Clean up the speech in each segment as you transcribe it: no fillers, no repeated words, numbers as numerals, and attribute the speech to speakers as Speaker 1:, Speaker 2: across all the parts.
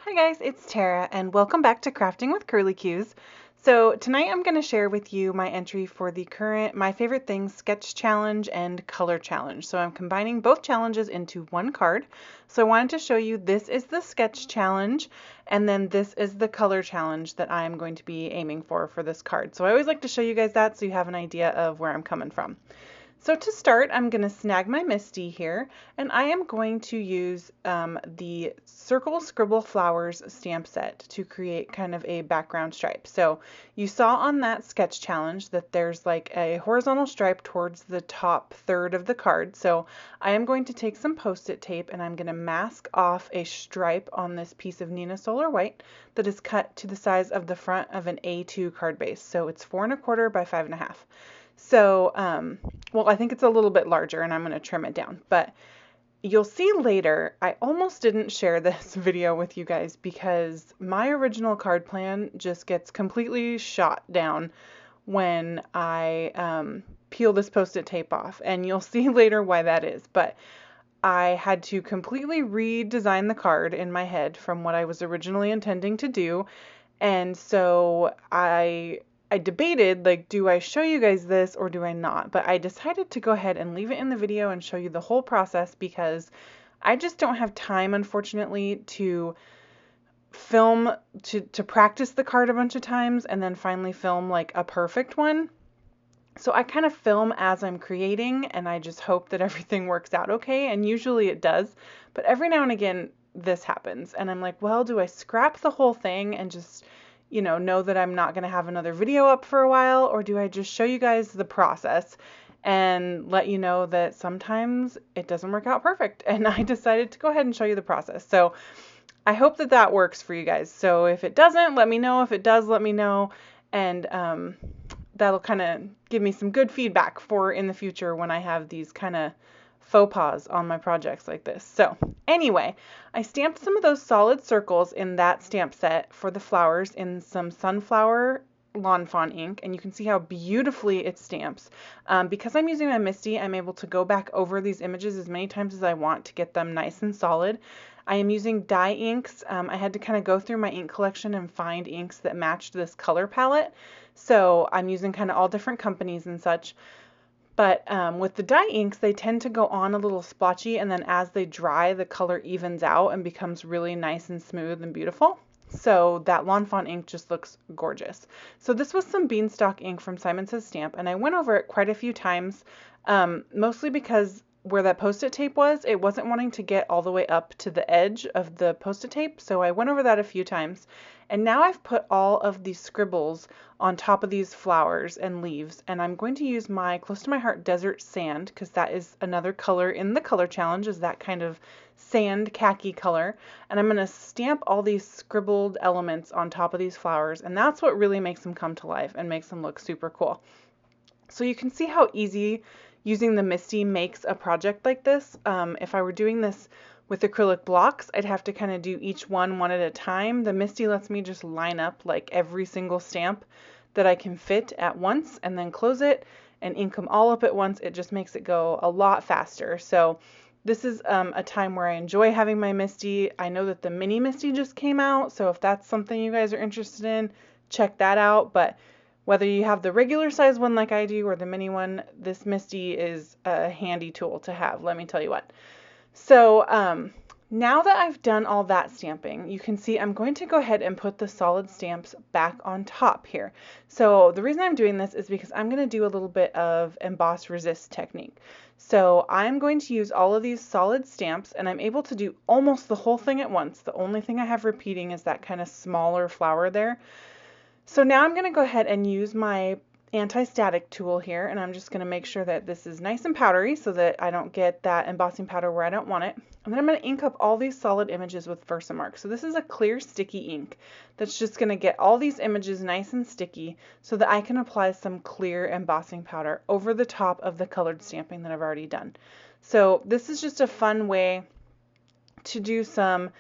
Speaker 1: Hi guys, it's Tara and welcome back to Crafting with Curly Cues. So tonight I'm going to share with you my entry for the current My Favorite Things Sketch Challenge and Color Challenge. So I'm combining both challenges into one card. So I wanted to show you this is the Sketch Challenge and then this is the Color Challenge that I'm going to be aiming for this card. So I always like to show you guys that so you have an idea of where I'm coming from. So to start, I'm going to snag my Misty here, and I am going to use the Circle Scribble Flowers stamp set to create kind of a background stripe. So you saw on that sketch challenge that there's like a horizontal stripe towards the top third of the card. So I am going to take some Post-it tape and I'm going to mask off a stripe on this piece of Nina Solar White that is cut to the size of the front of an A2 card base. So it's 4 1/4 by 5 1/2. So, well, I think it's a little bit larger and I'm going to trim it down, but you'll see later, I almost didn't share this video with you guys because my original card plan just gets completely shot down when I peel this Post-it tape off, and you'll see later why that is, but I had to completely redesign the card in my head from what I was originally intending to do, and so I debated, like, do I show you guys this or do I not? But I decided to go ahead and leave it in the video and show you the whole process because I just don't have time, unfortunately, to film, to practice the card a bunch of times and then finally film like a perfect one. So I kind of film as I'm creating and I just hope that everything works out okay, and usually it does. But every now and again this happens and I'm like, well, do I scrap the whole thing and just know that I'm not going to have another video up for a while, or do I just show you guys the process and let you know that sometimes it doesn't work out perfect? And I decided to go ahead and show you the process. So I hope that that works for you guys. So if it doesn't, let me know. If it does, let me know. And that'll kind of give me some good feedback for in the future when I have these kind of faux pas on my projects like this. So anyway, I stamped some of those solid circles in that stamp set for the flowers in some Sunflower Lawn Fawn ink, and you can see how beautifully it stamps. Because I'm using my Misty, I'm able to go back over these images as many times as I want to get them nice and solid. I am using dye inks. I had to kind of go through my ink collection and find inks that matched this color palette. So I'm using kind of all different companies and such. But with the dye inks, they tend to go on a little splotchy, and then as they dry, the color evens out and becomes really nice and smooth and beautiful. So that Lawn Fawn ink just looks gorgeous. So this was some Beanstalk ink from Simon Says Stamp, and I went over it quite a few times, mostly because where that Post-it tape was, it wasn't wanting to get all the way up to the edge of the Post-it tape, so I went over that a few times. And now I've put all of these scribbles on top of these flowers and leaves, and I'm going to use my Close to My Heart Desert Sand, because that is another color in the color challenge, is that kind of sand khaki color. And I'm going to stamp all these scribbled elements on top of these flowers, and that's what really makes them come to life and makes them look super cool. So you can see how easy using the Misty makes a project like this. If I were doing this with acrylic blocks, I'd have to kind of do each one at a time. The Misty lets me just line up like every single stamp that I can fit at once and then close it and ink them all up at once. It just makes it go a lot faster. So this is a time where I enjoy having my Misty. I know that the mini Misty just came out, so if that's something you guys are interested in, check that out. But whether you have the regular size one like I do or the mini one, this Misty is a handy tool to have, let me tell you what. So now that I've done all that stamping, you can see I'm going to go ahead and put the solid stamps back on top here. So the reason I'm doing this is because I'm going to do a little bit of emboss resist technique. So I'm going to use all of these solid stamps, and I'm able to do almost the whole thing at once. The only thing I have repeating is that kind of smaller flower there. So now I'm going to go ahead and use my anti-static tool here, and I'm just going to make sure that this is nice and powdery so that I don't get that embossing powder where I don't want it. And then I'm going to ink up all these solid images with Versamark. So this is a clear sticky ink that's just going to get all these images nice and sticky so that I can apply some clear embossing powder over the top of the colored stamping that I've already done. So this is just a fun way to do some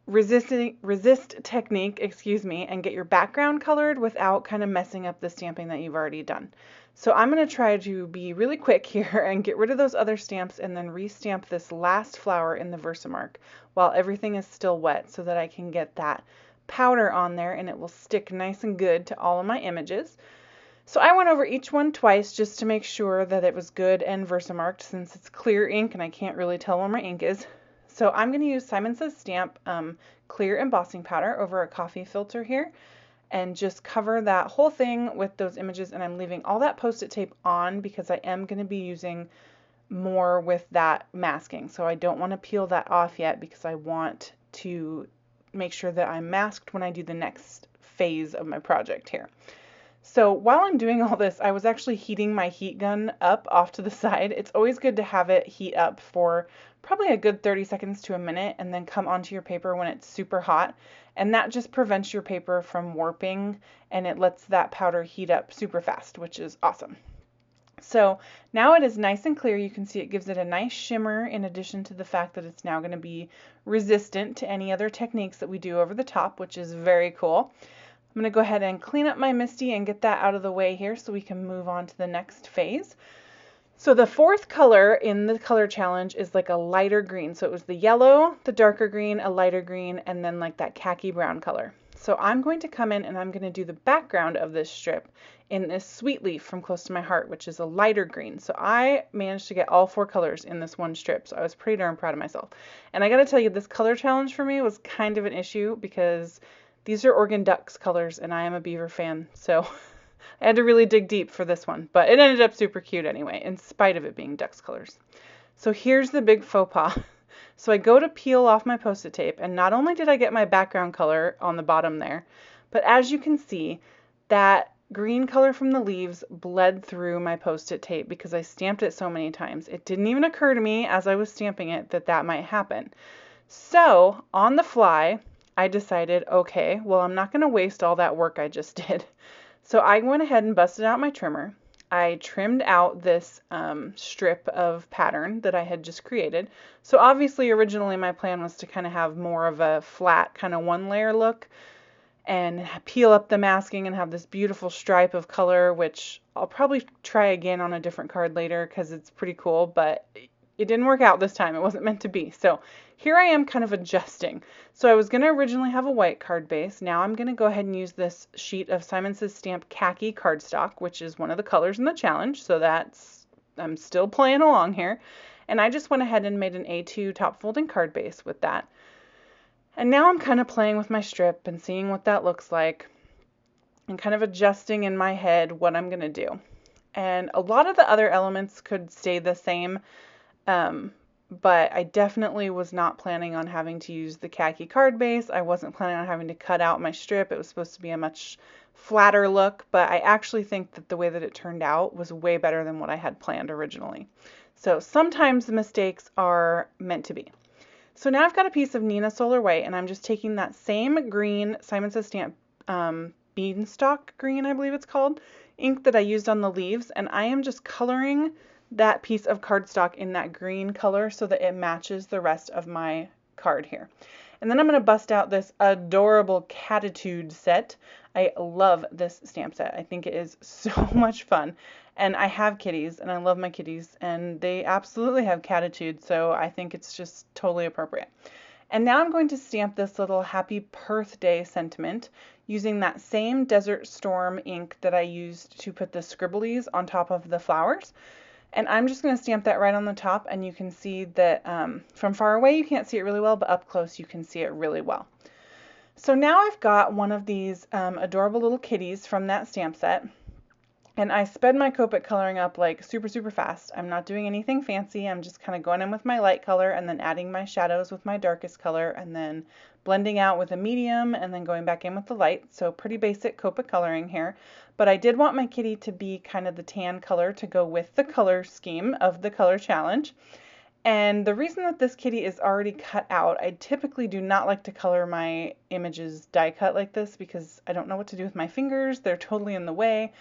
Speaker 1: resist technique, and get your background colored without kind of messing up the stamping that you've already done. So I'm going to try to be really quick here and get rid of those other stamps and then re-stamp this last flower in the Versamark while everything is still wet so that I can get that powder on there and it will stick nice and good to all of my images. So I went over each one twice just to make sure that it was good and Versamarked, since it's clear ink and I can't really tell where my ink is. So I'm going to use Simon Says Stamp clear embossing powder over a coffee filter here and just cover that whole thing with those images, and I'm leaving all that Post-it tape on because I am going to be using more with that masking. So I don't want to peel that off yet because I want to make sure that I'm masked when I do the next phase of my project here. So while I'm doing all this, I was actually heating my heat gun up off to the side. It's always good to have it heat up for probably a good 30 seconds to a minute and then come onto your paper when it's super hot. And that just prevents your paper from warping and it lets that powder heat up super fast, which is awesome. So now it is nice and clear. You can see it gives it a nice shimmer in addition to the fact that it's now going to be resistant to any other techniques that we do over the top, which is very cool. I'm going to go ahead and clean up my Misty and get that out of the way here so we can move on to the next phase. So the fourth color in the color challenge is like a lighter green. So it was the yellow, the darker green, a lighter green, and then like that khaki brown color. So I'm going to come in and I'm going to do the background of this strip in this Sweet Leaf from Close to My Heart, which is a lighter green. So I managed to get all four colors in this one strip. So I was pretty darn proud of myself. And I got to tell you, this color challenge for me was kind of an issue because these are Oregon Ducks colors and I am a Beaver fan. So I had to really dig deep for this one, but it ended up super cute anyway, in spite of it being Ducks colors. So here's the big faux pas. So I go to peel off my Post-it tape, and not only did I get my background color on the bottom there, but as you can see, that green color from the leaves bled through my Post-it tape because I stamped it so many times. It didn't even occur to me as I was stamping it that that might happen. So on the fly, I decided, okay, well, I'm not going to waste all that work I just did. So I went ahead and busted out my trimmer. I trimmed out this strip of pattern that I had just created. So obviously originally my plan was to kind of have more of a flat kind of one layer look and peel up the masking and have this beautiful stripe of color, which I'll probably try again on a different card later because it's pretty cool, but it didn't work out this time. It wasn't meant to be. So here I am kind of adjusting. So I was going to originally have a white card base. Now I'm going to go ahead and use this sheet of Simon Says Stamp khaki cardstock, which is one of the colors in the challenge. So I'm still playing along here. And I just went ahead and made an A2 top folding card base with that. And now I'm kind of playing with my strip and seeing what that looks like and kind of adjusting in my head what I'm going to do. And a lot of the other elements could stay the same. But I definitely was not planning on having to use the khaki card base. I wasn't planning on having to cut out my strip. It was supposed to be a much flatter look, but I actually think that the way that it turned out was way better than what I had planned originally. So sometimes the mistakes are meant to be. So now I've got a piece of Neenah Solar White, and I'm just taking that same green Simon Says Stamp Beanstalk green, I believe it's called, ink that I used on the leaves, and I am just coloring that piece of cardstock in that green color so that it matches the rest of my card here. And then I'm going to bust out this adorable Catitude set. I love this stamp set. I think it is so much fun. And I have kitties, and I love my kitties, and they absolutely have Catitude, so I think it's just totally appropriate. And now I'm going to stamp this little Happy Birthday sentiment using that same Desert Storm ink that I used to put the scribblies on top of the flowers. And I'm just going to stamp that right on the top, and you can see that from far away you can't see it really well, but up close you can see it really well. So now I've got one of these adorable little kitties from that stamp set, and I sped my Copic coloring up like super, super fast. I'm not doing anything fancy. I'm just kind of going in with my light color and then adding my shadows with my darkest color and then blending out with a medium and then going back in with the light. So pretty basic Copic coloring here. But I did want my kitty to be kind of the tan color to go with the color scheme of the color challenge. And the reason that this kitty is already cut out, I typically do not like to color my images die cut like this because I don't know what to do with my fingers. They're totally in the way.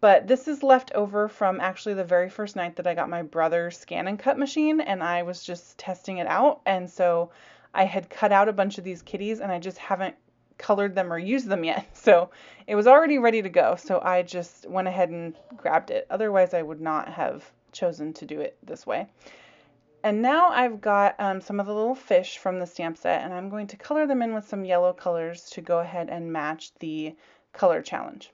Speaker 1: But this is left over from actually the very first night that I got my brother's scan and cut machine, and I was just testing it out. And so I had cut out a bunch of these kitties and I just haven't colored them or used them yet. So it was already ready to go. So I just went ahead and grabbed it. Otherwise I would not have chosen to do it this way. And now I've got some of the little fish from the stamp set, and I'm going to color them in with some yellow colors to go ahead and match the color challenge.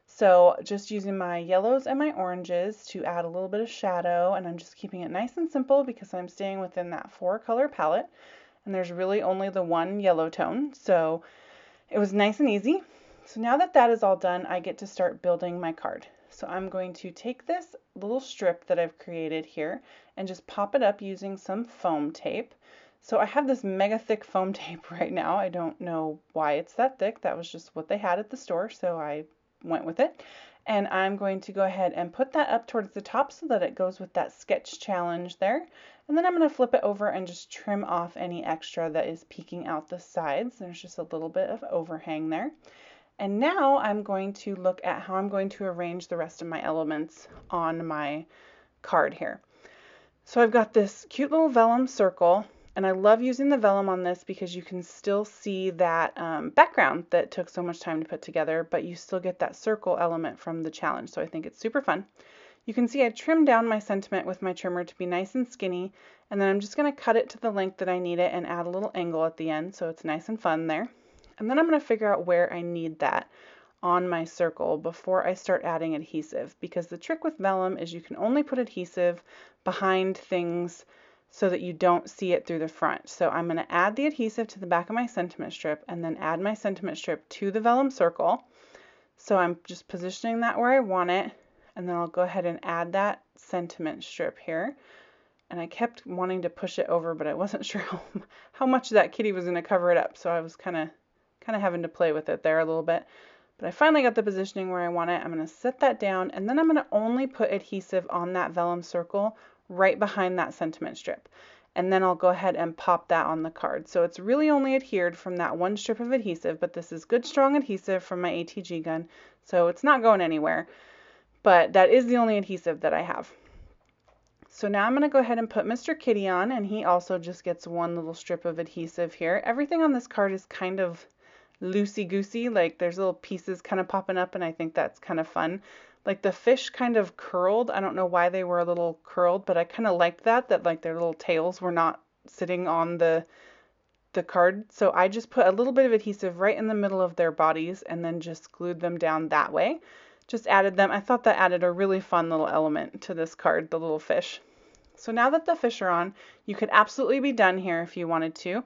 Speaker 1: So just using my yellows and my oranges to add a little bit of shadow, and I'm just keeping it nice and simple because I'm staying within that 4-color palette, and there's really only the one yellow tone, so it was nice and easy. So now that that is all done, I get to start building my card. So I'm going to take this little strip that I've created here and just pop it up using some foam tape. So I have this mega thick foam tape right now. I don't know why it's that thick. That was just what they had at the store, so I went with it. And I'm going to go ahead and put that up towards the top so that it goes with that sketch challenge there. And then I'm going to flip it over and just trim off any extra that is peeking out the sides. There's just a little bit of overhang there. And now I'm going to look at how I'm going to arrange the rest of my elements on my card here. So I've got this cute little vellum circle, and I love using the vellum on this because you can still see that background that took so much time to put together, but you still get that circle element from the challenge, so I think it's super fun. You can see I trimmed down my sentiment with my trimmer to be nice and skinny, and then I'm just going to cut it to the length that I need it and add a little angle at the end so it's nice and fun there. And then I'm going to figure out where I need that on my circle before I start adding adhesive, because the trick with vellum is you can only put adhesive behind things so that you don't see it through the front. So I'm going to add the adhesive to the back of my sentiment strip and then add my sentiment strip to the vellum circle. So I'm just positioning that where I want it, and then I'll go ahead and add that sentiment strip here. And I kept wanting to push it over, but I wasn't sure how much that kitty was going to cover it up, so I was kind of having to play with it there a little bit. But I finally got the positioning where I want it. I'm going to set that down, and then I'm going to only put adhesive on that vellum circle right behind that sentiment strip. And then I'll go ahead and pop that on the card. So it's really only adhered from that one strip of adhesive, but this is good strong adhesive from my ATG gun, so it's not going anywhere. But that is the only adhesive that I have. So now I'm going to go ahead and put Mr. Kitty on, and he also just gets one little strip of adhesive here. Everything on this card is kind of loosey-goosey, like there's little pieces kind of popping up, and I think that's kind of fun. Like the fish kind of curled. I don't know why they were a little curled, but I kind of liked that like their little tails were not sitting on the card. So I just put a little bit of adhesive right in the middle of their bodies and then just glued them down that way. Just added them. I thought that added a really fun little element to this card, the little fish. So now that the fish are on, you could absolutely be done here if you wanted to.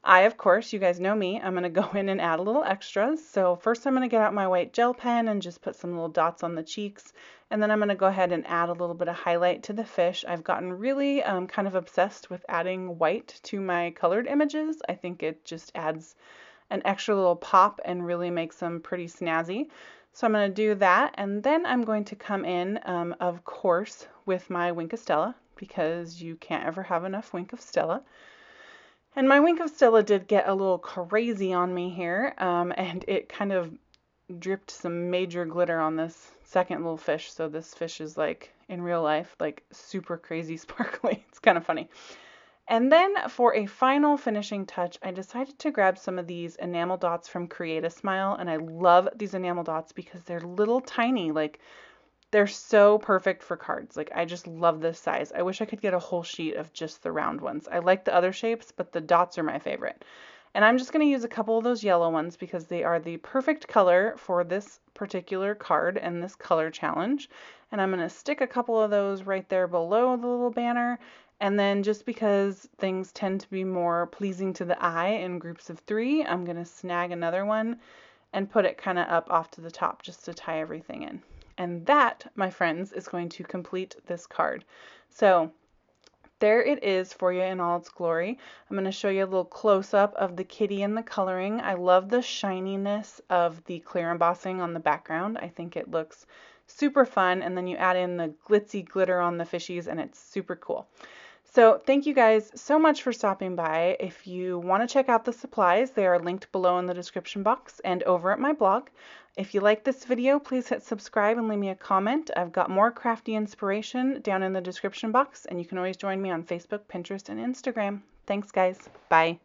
Speaker 1: Of course, you guys know me, I'm going to go in and add a little extras. So first I'm going to get out my white gel pen and just put some little dots on the cheeks. And then I'm going to go ahead and add a little bit of highlight to the fish. I've gotten really kind of obsessed with adding white to my colored images. I think it just adds an extra little pop and really makes them pretty snazzy. So I'm going to do that, and then I'm going to come in, of course, with my Wink of Stella, because you can't ever have enough Wink of Stella. And my Wink of Stella did get a little crazy on me here, and it kind of dripped some major glitter on this second little fish. So this fish is like, in real life, like super crazy sparkly. It's kind of funny. And then for a final finishing touch, I decided to grab some of these enamel dots from Create a Smile. And I love these enamel dots because they're little tiny, like they're so perfect for cards. Like I just love this size. I wish I could get a whole sheet of just the round ones. I like the other shapes, but the dots are my favorite. And I'm just going to use a couple of those yellow ones because they are the perfect color for this particular card and this color challenge. And I'm going to stick a couple of those right there below the little banner. And then just because things tend to be more pleasing to the eye in groups of 3, I'm going to snag another one and put it kind of up off to the top just to tie everything in. And that, my friends, is going to complete this card. So there it is for you in all its glory. I'm going to show you a little close-up of the kitty and the coloring. I love the shininess of the clear embossing on the background. I think it looks super fun, and then you add in the glitzy glitter on the fishies, and it's super cool. So thank you guys so much for stopping by. If you want to check out the supplies, they are linked below in the description box and over at my blog. If you like this video, please hit subscribe and leave me a comment. I've got more crafty inspiration down in the description box, and you can always join me on Facebook, Pinterest, and Instagram. Thanks, guys. Bye.